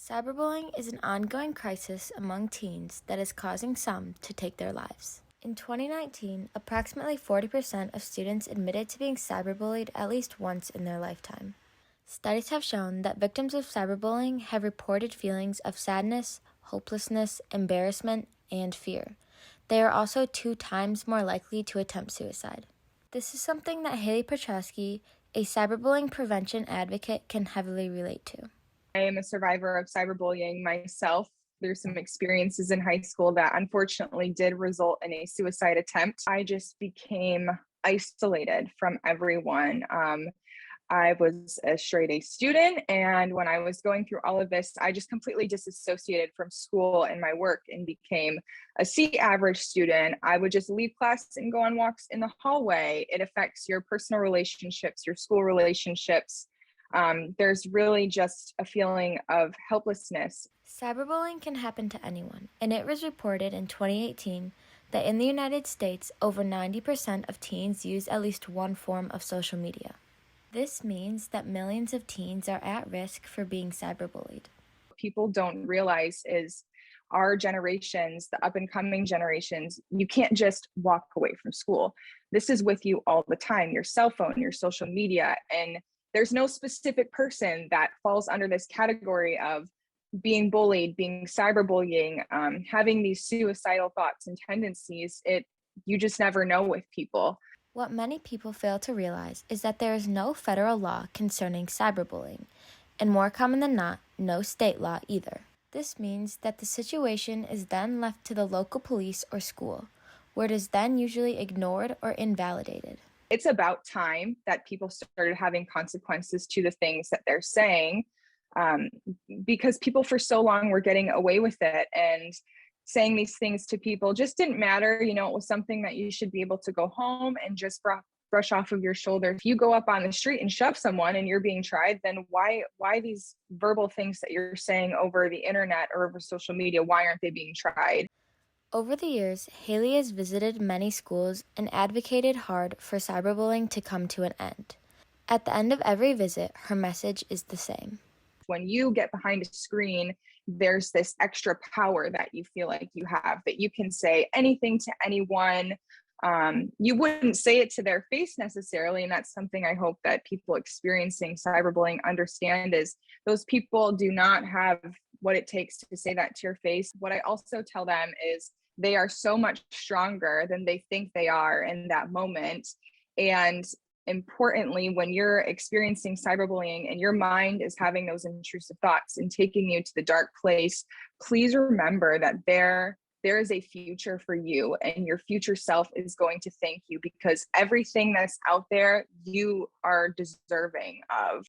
Cyberbullying is an ongoing crisis among teens that is causing some to take their lives. In 2019, approximately 40% of students admitted to being cyberbullied at least once in their lifetime. Studies have shown that victims of cyberbullying have reported feelings of sadness, hopelessness, embarrassment, and fear. They are also 2 times more likely to attempt suicide. This is something that Haley Petrosky, a cyberbullying prevention advocate, can heavily relate to. I am a survivor of cyberbullying myself. There's some experiences in high school that unfortunately did result in a suicide attempt. I just became isolated from everyone. I was a straight A student, and when I was going through all of this, I just completely disassociated from school and my work and became a C average student. I would just leave class and go on walks in the hallway. It affects your personal relationships, your school relationships. There's really just a feeling of helplessness. Cyberbullying can happen to anyone, and it was reported in 2018 that in the United States, over 90% of teens use at least one form of social media. This means that millions of teens are at risk for being cyberbullied. People don't realize is our generations, the up and coming generations, you can't just walk away from school. This is with you all the time, your cell phone, your social media, and there's no specific person that falls under this category of being bullied, being cyberbullying, having these suicidal thoughts and tendencies. You just never know with people. What many people fail to realize is that there is no federal law concerning cyberbullying, and more common than not, no state law either. This means that the situation is then left to the local police or school, where it is then usually ignored or invalidated. It's about time that people started having consequences to the things that they're saying, because people for so long were getting away with it and saying these things to people just didn't matter. It was something that you should be able to go home and just brush off of your shoulder. If you go up on the street and shove someone and you're being tried, then why these verbal things that you're saying over the internet or over social media, why aren't they being tried? Over the years, Haley has visited many schools and advocated hard for cyberbullying to come to an end. At the end of every visit, her message is the same. When you get behind a screen, there's this extra power that you feel like you have, that you can say anything to anyone. You wouldn't say it to their face necessarily. And that's something I hope that people experiencing cyberbullying understand is those people do not have what it takes to say that to your face. What I also tell them is they are so much stronger than they think they are in that moment. And importantly, when you're experiencing cyberbullying and your mind is having those intrusive thoughts and taking you to the dark place, please remember that there is a future for you, and your future self is going to thank you, because everything that's out there you are deserving of.